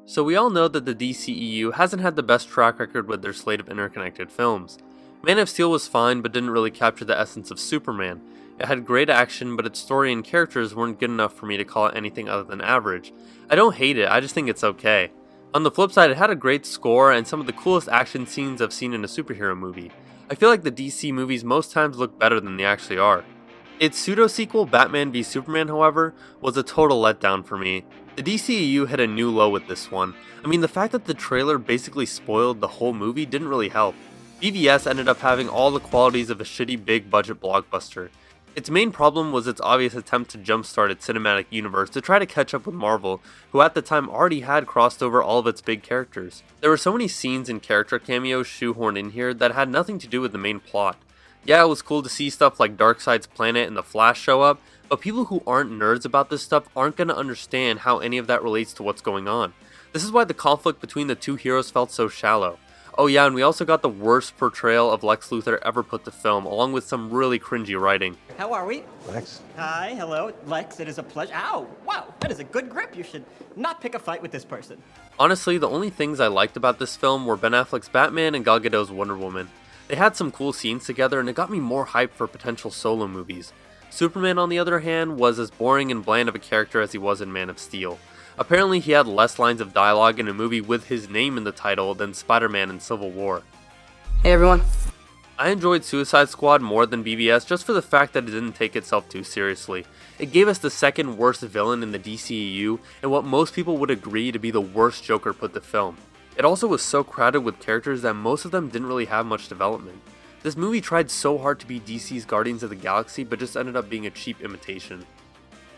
So we all know that the DCEU hasn't had the best track record with their slate of interconnected films. Man of Steel was fine, but didn't really capture the essence of Superman. It had great action, but its story and characters weren't good enough for me to call it anything other than average. I don't hate it, I just think it's okay. On the flip side, it had a great score and some of the coolest action scenes I've seen in a superhero movie. I feel like the DC movies most times look better than they actually are. Its pseudo-sequel, Batman v Superman, however, was a total letdown for me. The DCEU hit a new low with this one. I mean, the fact that the trailer basically spoiled the whole movie didn't really help. BVS ended up having all the qualities of a shitty big budget blockbuster. Its main problem was its obvious attempt to jumpstart its cinematic universe to try to catch up with Marvel, who at the time already had crossed over all of its big characters. There were so many scenes and character cameos shoehorned in here that had nothing to do with the main plot. Yeah, it was cool to see stuff like Darkseid's planet and the Flash show up, but people who aren't nerds about this stuff aren't going to understand how any of that relates to what's going on. This is why the conflict between the two heroes felt so shallow. Oh yeah, and we also got the worst portrayal of Lex Luthor ever put to film, along with some really cringy writing. How are we? Lex? Hi, hello, Lex, it is a pleasure. Ow, wow, that is a good grip. You should not pick a fight with this person. Honestly, the only things I liked about this film were Ben Affleck's Batman and Gal Gadot's Wonder Woman. They had some cool scenes together and it got me more hyped for potential solo movies. Superman, on the other hand, was as boring and bland of a character as he was in Man of Steel. Apparently he had less lines of dialogue in a movie with his name in the title than Spider-Man in Civil War. Hey everyone. I enjoyed Suicide Squad more than BVS just for the fact that it didn't take itself too seriously. It gave us the second worst villain in the DCEU and what most people would agree to be the worst Joker put to film. It also was so crowded with characters that most of them didn't really have much development. This movie tried so hard to be DC's Guardians of the Galaxy but just ended up being a cheap imitation.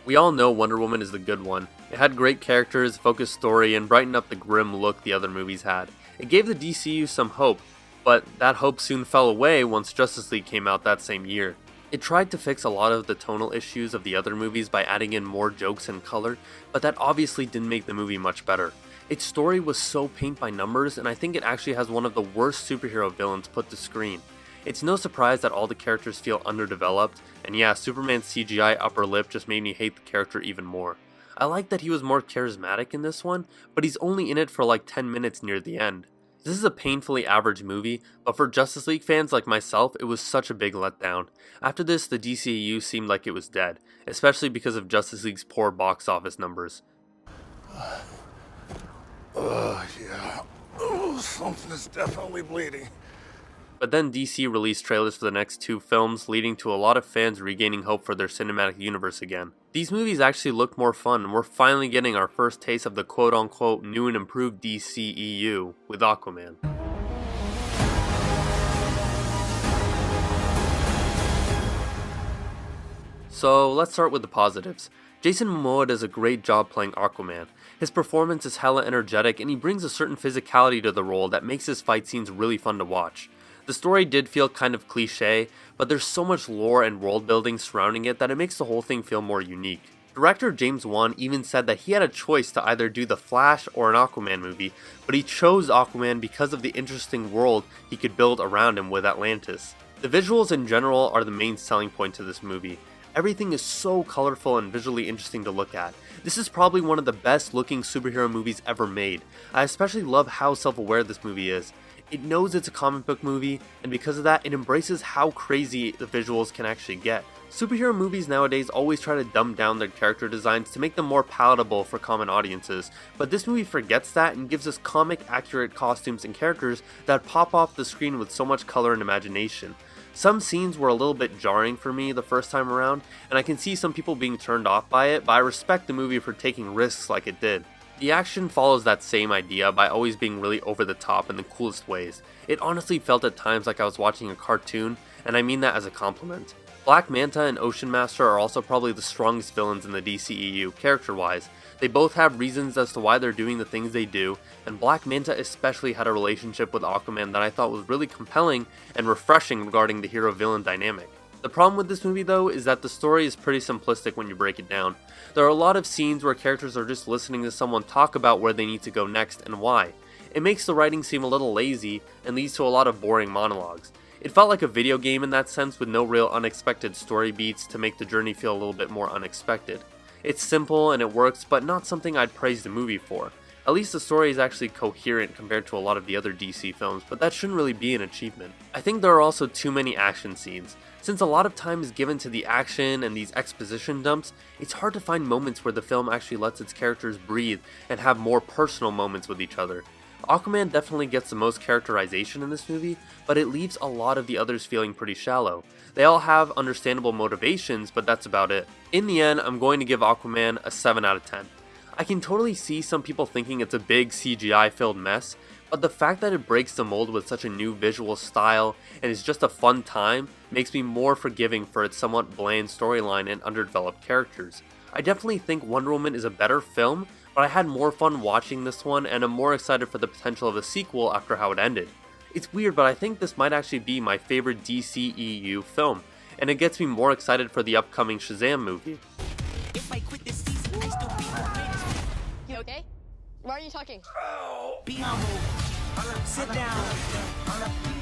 We all know Wonder Woman is the good one. It had great characters, focused story, and brightened up the grim look the other movies had. It gave the DCU some hope, but that hope soon fell away once Justice League came out that same year. It tried to fix a lot of the tonal issues of the other movies by adding in more jokes and color, but that obviously didn't make the movie much better. Its story was so paint by numbers, and I think it actually has one of the worst superhero villains put to screen. It's no surprise that all the characters feel underdeveloped, and yeah, Superman's CGI upper lip just made me hate the character even more. I like that he was more charismatic in this one, but he's only in it for like 10 minutes near the end. This is a painfully average movie, but for Justice League fans like myself, it was such a big letdown. After this, the DCEU seemed like it was dead, especially because of Justice League's poor box office numbers. Yeah. Oh, something is definitely bleeding. But then DC released trailers for the next two films, leading to a lot of fans regaining hope for their cinematic universe again. These movies actually looked more fun, and we're finally getting our first taste of the quote-unquote new and improved DCEU with Aquaman. So let's start with the positives. Jason Momoa does a great job playing Aquaman. His performance is hella energetic, and he brings a certain physicality to the role that makes his fight scenes really fun to watch. The story did feel kind of cliche, but there's so much lore and world building surrounding it that it makes the whole thing feel more unique. Director James Wan even said that he had a choice to either do The Flash or an Aquaman movie, but he chose Aquaman because of the interesting world he could build around him with Atlantis. The visuals in general are the main selling point to this movie. Everything is so colorful and visually interesting to look at. This is probably one of the best looking superhero movies ever made. I especially love how self-aware this movie is. It knows it's a comic book movie, and because of that, it embraces how crazy the visuals can actually get. Superhero movies nowadays always try to dumb down their character designs to make them more palatable for common audiences, but this movie forgets that and gives us comic-accurate costumes and characters that pop off the screen with so much color and imagination. Some scenes were a little bit jarring for me the first time around, and I can see some people being turned off by it, but I respect the movie for taking risks like it did. The action follows that same idea by always being really over the top in the coolest ways. It honestly felt at times like I was watching a cartoon, and I mean that as a compliment. Black Manta and Ocean Master are also probably the strongest villains in the DCEU, character-wise. They both have reasons as to why they're doing the things they do, and Black Manta especially had a relationship with Aquaman that I thought was really compelling and refreshing regarding the hero-villain dynamic. The problem with this movie though is that the story is pretty simplistic when you break it down. There are a lot of scenes where characters are just listening to someone talk about where they need to go next and why. It makes the writing seem a little lazy and leads to a lot of boring monologues. It felt like a video game in that sense with no real unexpected story beats to make the journey feel a little bit more unexpected. It's simple and it works, but not something I'd praise the movie for. At least the story is actually coherent compared to a lot of the other DC films, but that shouldn't really be an achievement. I think there are also too many action scenes. Since a lot of time is given to the action and these exposition dumps, it's hard to find moments where the film actually lets its characters breathe and have more personal moments with each other. Aquaman definitely gets the most characterization in this movie, but it leaves a lot of the others feeling pretty shallow. They all have understandable motivations, but that's about it. In the end, I'm going to give Aquaman a 7 out of 10. I can totally see some people thinking it's a big CGI-filled mess, but the fact that it breaks the mold with such a new visual style and is just a fun time makes me more forgiving for its somewhat bland storyline and underdeveloped characters. I definitely think Wonder Woman is a better film, but I had more fun watching this one and I'm more excited for the potential of a sequel after how it ended. It's weird, but I think this might actually be my favorite DCEU film, and it gets me more excited for the upcoming Shazam movie. If I quit this season, I still be the greatest. You okay? Why are you talking? Be humble. Sit down.